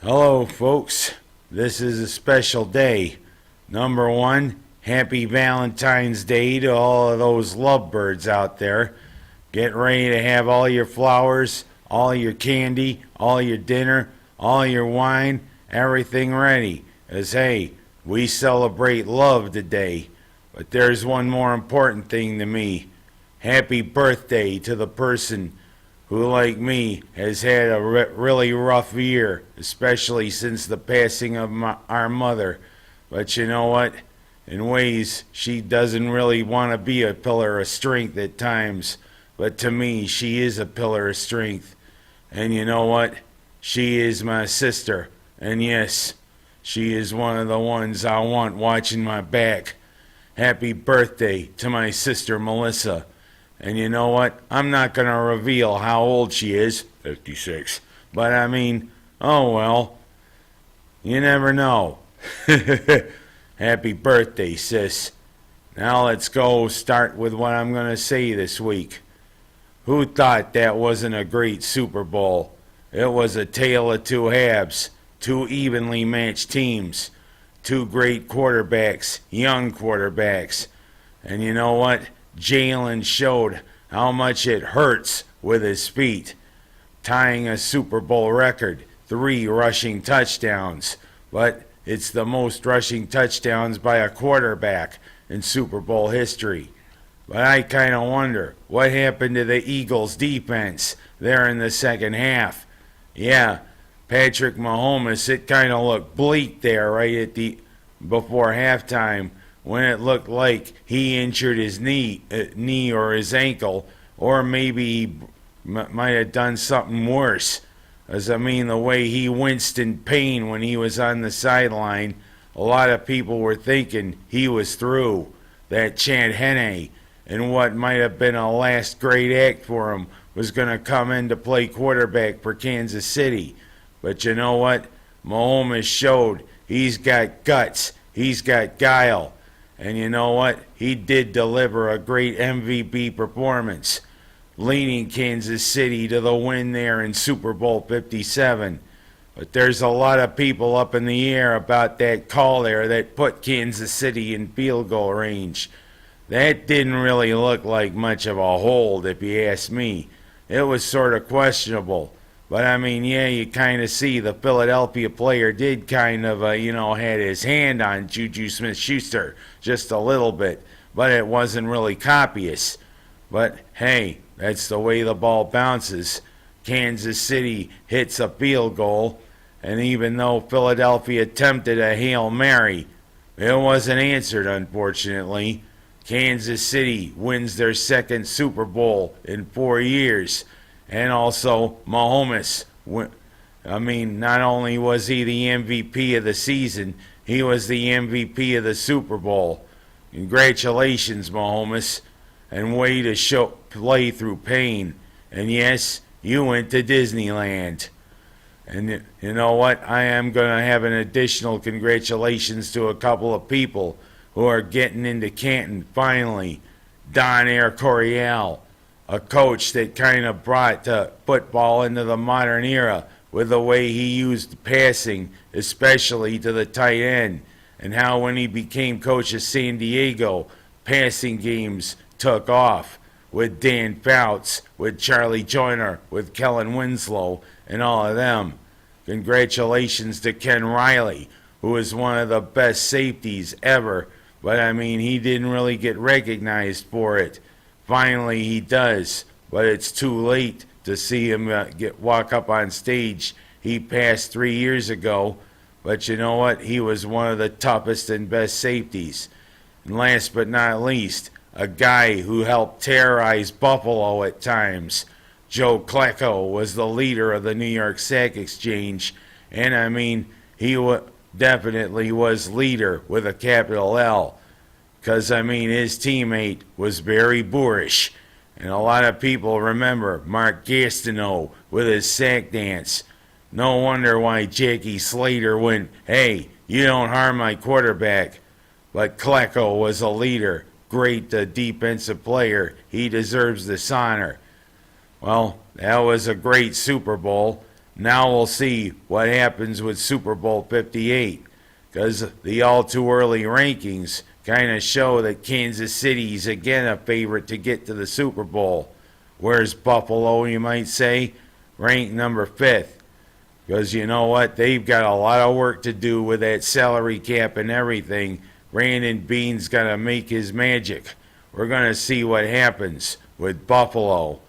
Hello, folks. This is a special day. Number one, happy Valentine's Day to all of those lovebirds out there. Get ready to have all your flowers, all your candy, all your dinner, all your wine, everything ready. As hey, we celebrate love today. But there's one more important thing to me. Happy birthday to the person who, like me, has had a really rough year, especially since the passing of our mother. But you know what? In ways, she doesn't really want to be a pillar of strength at times. But to me, she is a pillar of strength. And you know what? She is my sister. And yes, she is one of the ones I want watching my back. Happy birthday to my sister Melissa. And you know what? I'm not going to reveal how old she is, 56. But I mean, oh well, you never know. Happy birthday, sis. Now let's go start with what I'm going to say this week. Who thought that wasn't a great Super Bowl? It was a tale of two halves, two evenly matched teams, two great quarterbacks, young quarterbacks. And you know what? Jalen showed how much it hurts with his feet, tying a Super Bowl record, 3 rushing touchdowns. But it's the most rushing touchdowns by a quarterback in Super Bowl history. But I kind of wonder what happened to the Eagles' defense there in the second half. Yeah, Patrick Mahomes, it kind of looked bleak there right at the before halftime, when it looked like he injured his knee or his ankle, or maybe he might have done something worse. As I mean, the way he winced in pain when he was on the sideline, a lot of people were thinking he was through. That Chad Henne, and what might have been a last great act for him, was going to come in to play quarterback for Kansas City. But you know what? Mahomes showed he's got guts, he's got guile. And you know what? He did deliver a great MVP performance, leading Kansas City to the win there in Super Bowl 57. But there's a lot of people up in the air about that call there that put Kansas City in field goal range. That didn't really look like much of a hold, if you ask me. It was sort of questionable. But I mean, yeah, you kind of see the Philadelphia player did kind of, had his hand on Juju Smith-Schuster just a little bit, but it wasn't really copious. But hey, that's the way the ball bounces. Kansas City hits a field goal, and even though Philadelphia attempted a Hail Mary, it wasn't answered, unfortunately. Kansas City wins their second Super Bowl in 4 years. And also, Mahomes, not only was he the MVP of the season, he was the MVP of the Super Bowl. Congratulations, Mahomes, and way to play through pain. And yes, you went to Disneyland. And you know what? I am going to have an additional congratulations to a couple of people who are getting into Canton finally. Don Air Coryell, a coach that kind of brought football into the modern era with the way he used passing, especially to the tight end, and how when he became coach of San Diego, passing games took off with Dan Fouts, with Charlie Joyner, with Kellen Winslow, and all of them. Congratulations to Ken Riley, who is one of the best safeties ever, but I mean, he didn't really get recognized for it. Finally, he does, but it's too late to see him walk up on stage. He passed 3 years ago, but you know what? He was one of the toughest and best safeties. And last but not least, a guy who helped terrorize Buffalo at times. Joe Klecko was the leader of the New York Sack Exchange, and I mean, he definitely was leader with a capital L. Because, I mean, his teammate was very boorish. And a lot of people remember Mark Gastineau with his sack dance. No wonder why Jackie Slater went, hey, you don't harm my quarterback. But Klecko was a leader, great defensive player. He deserves this honor. Well, that was a great Super Bowl. Now we'll see what happens with Super Bowl 58, because the all too early rankings kind of show that Kansas City's again a favorite to get to the Super Bowl. Where's Buffalo, you might say, ranked number 5th? Because you know what? They've got a lot of work to do with that salary cap and everything. Brandon Beane's got to make his magic. We're going to see what happens with Buffalo.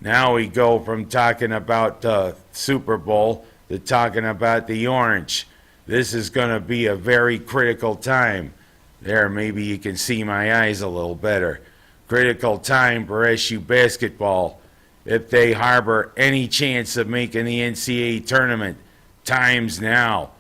Now we go from talking about the Super Bowl to talking about the Orange. This is going to be a very critical time. There, maybe you can see my eyes a little better. Critical time for SU basketball. If they harbor any chance of making the NCAA tournament, time's now.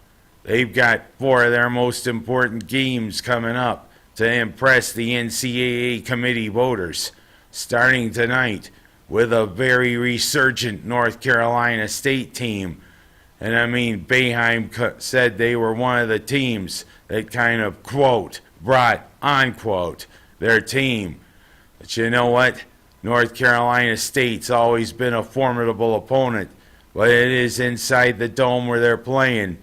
They've got 4 of their most important games coming up to impress the NCAA committee voters, starting tonight with a very resurgent North Carolina State team. And I mean, Boehiem said they were one of the teams that kind of, quote, brought, unquote, their team. But you know what? North Carolina State's always been a formidable opponent, but it is inside the dome where they're playing.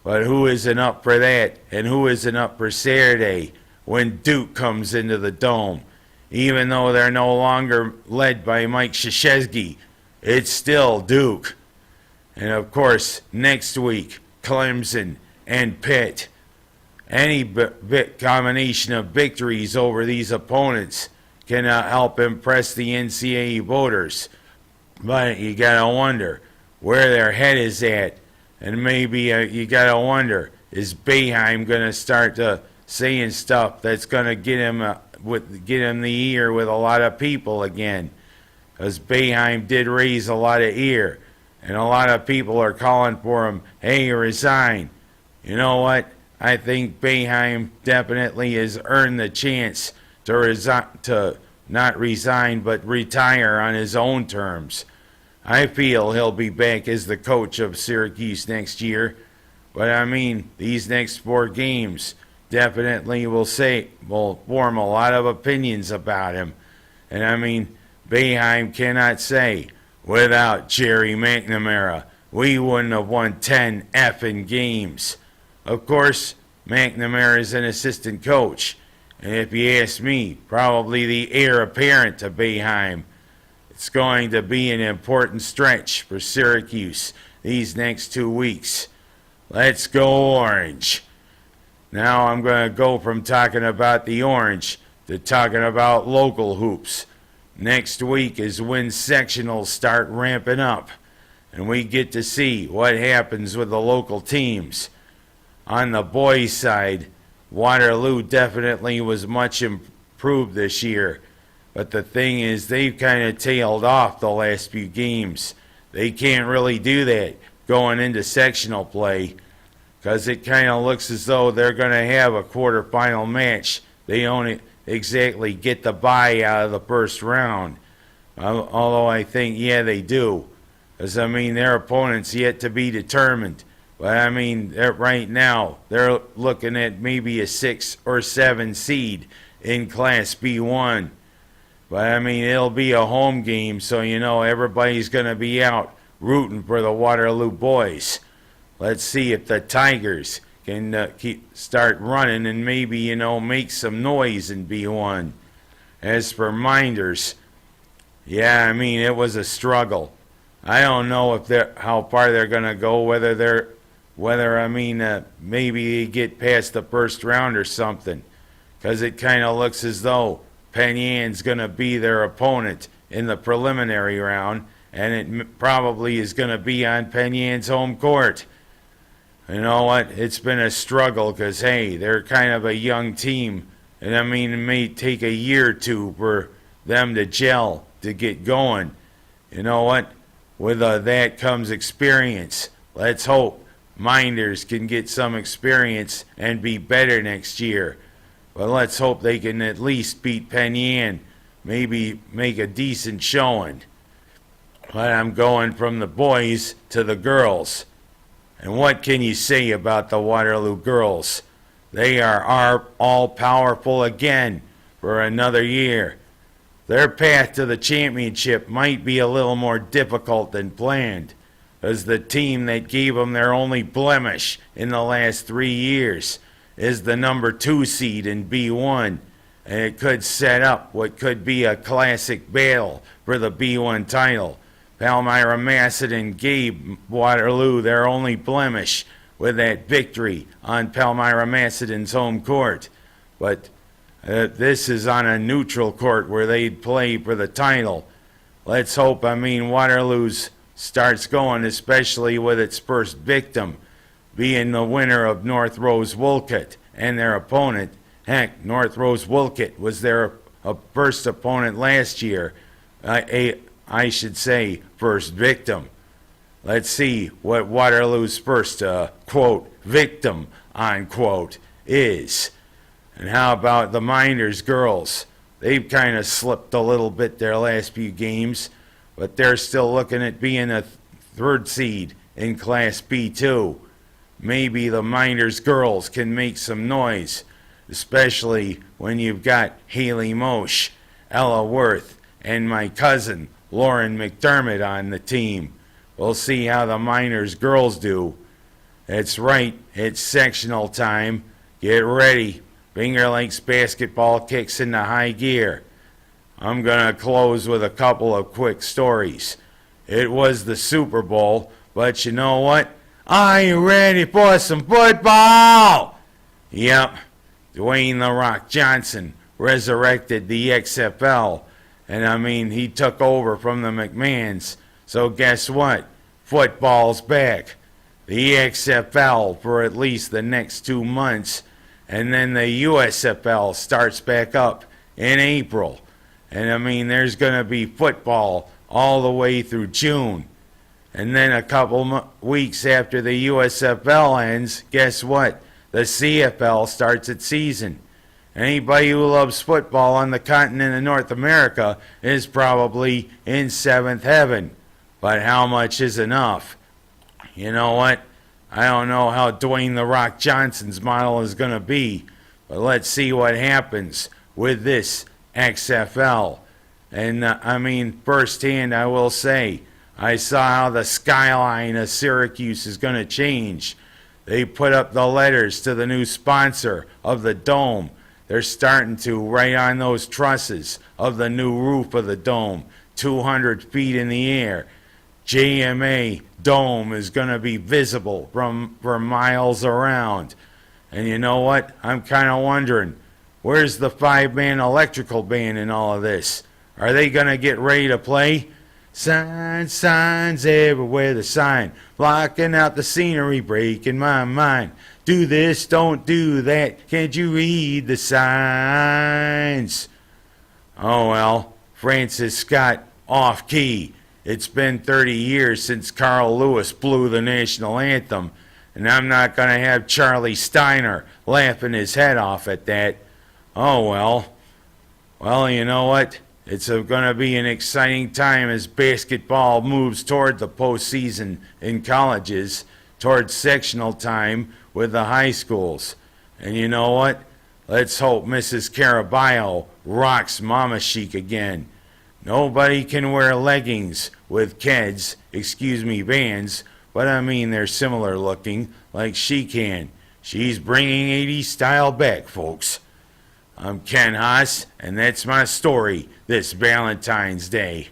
But who isn't up for that? And who isn't up for Saturday when Duke comes into the dome? Even though they're no longer led by Mike Krzyzewski, it's still Duke. And of course, next week, Clemson and Pitt. Any combination of victories over these opponents can help impress the NCAA voters. But you gotta wonder where their head is at. And maybe you gotta wonder, is Boehiem gonna start saying stuff that's gonna get him the ear with a lot of people again? Because Boehiem did raise a lot of ear, and a lot of people are calling for him, hey, resign. You know what? I think Boehiem definitely has earned the chance to not resign, but retire on his own terms. I feel he'll be back as the coach of Syracuse next year. But I mean, these next 4 games definitely will form a lot of opinions about him. And I mean, Boehiem cannot say, without Jerry McNamara, we wouldn't have won 10 effing games. Of course, McNamara is an assistant coach. And if you ask me, probably the heir apparent to Boehiem. It's going to be an important stretch for Syracuse these next 2 weeks. Let's go Orange. Now I'm going to go from talking about the Orange to talking about local hoops. Next week is when sectionals start ramping up, and we get to see what happens with the local teams. On the boys' side, Waterloo definitely was much improved this year. But the thing is, they've kind of tailed off the last few games. They can't really do that going into sectional play, because it kind of looks as though they're going to have a quarterfinal match. They don't exactly get the bye out of the first round. Although I think, yeah, they do. Because, I mean, their opponent's yet to be determined. But, I mean, right now, they're looking at maybe a 6 or 7 seed in Class B1. But, I mean, it'll be a home game, so, you know, everybody's going to be out rooting for the Waterloo boys. Let's see if the Tigers can start running and maybe, you know, make some noise in B1. As for Minders, yeah, I mean, it was a struggle. I don't know if how far they're going to go, maybe they get past the first round or something. Because it kind of looks as though Pennies going to be their opponent in the preliminary round, and it probably is going to be on Pennies' home court. You know what? It's been a struggle because, hey, they're kind of a young team, and I mean, it may take a year or 2 for them to gel, to get going. You know what? With that comes experience. Let's hope Minders can get some experience and be better next year. But let's hope they can at least beat Penn, maybe make a decent showing. But I'm going from the boys to the girls. And what can you say about the Waterloo girls? They are all-powerful again for another year. Their path to the championship might be a little more difficult than planned. because the team that gave them their only blemish in the last 3 years is the number 2 seed in B1, and it could set up what could be a classic battle for the B1 title. Palmyra Macedon gave Waterloo their only blemish with that victory on Palmyra Macedon's home court. But this is on a neutral court where they'd play for the title. Let's hope, Waterloo's starts going, especially with its first victim being the winner of North Rose Wolcott and their opponent. Heck, North Rose Wolcott was their first opponent last year. I should say first victim. Let's see what Waterloo's first, quote, victim, unquote, is. And how about the Minders girls? They've kind of slipped a little bit their last few games, but they're still looking at being a 3rd seed in Class B2. Maybe the Minders girls can make some noise, especially when you've got Haley Moshe, Ella Worth, and my cousin Lauren McDermott on the team. We'll see how the Minders girls do. That's right, it's sectional time. Get ready. Finger Lakes basketball kicks into high gear. I'm going to close with a couple of quick stories. It was the Super Bowl, but you know what? Are you ready for some football? Yep, Dwayne "The Rock" Johnson resurrected the XFL, and he took over from the McMahons. So guess what? Football's back. The XFL for at least the next 2 months, and then the USFL starts back up in April. And there's going to be football all the way through June. And then a couple weeks after the USFL ends, guess what? The CFL starts its season. Anybody who loves football on the continent of North America is probably in 7th heaven. But how much is enough? You know what? I don't know how Dwayne "The Rock" Johnson's model is going to be, but let's see what happens with this XFL. And firsthand, I will say, I saw how the skyline of Syracuse is going to change. They put up the letters to the new sponsor of the Dome. They're starting to right on those trusses of the new roof of the Dome, 200 feet in the air. JMA Dome is going to be visible for miles around. And you know what? I'm kind of wondering, where's the 5-man electrical band in all of this? Are they going to get ready to play? Signs everywhere, the sign, blocking out the scenery, breaking my mind. Do this, don't do that, can't you read the signs? Oh well, Francis Scott off key. It's been 30 years since Carl Lewis blew the national anthem, and I'm not going to have Charlie Steiner laughing his head off at that. Oh well. Well, you know what? It's going to be an exciting time as basketball moves toward the postseason in colleges, towards sectional time with the high schools. And you know what? Let's hope Mrs. Caraballo rocks Mama Chic again. Nobody can wear leggings with Keds, Vans, but they're similar looking, like she can. She's bringing 80s style back, folks. I'm Ken Haas, and that's my story this Valentine's Day.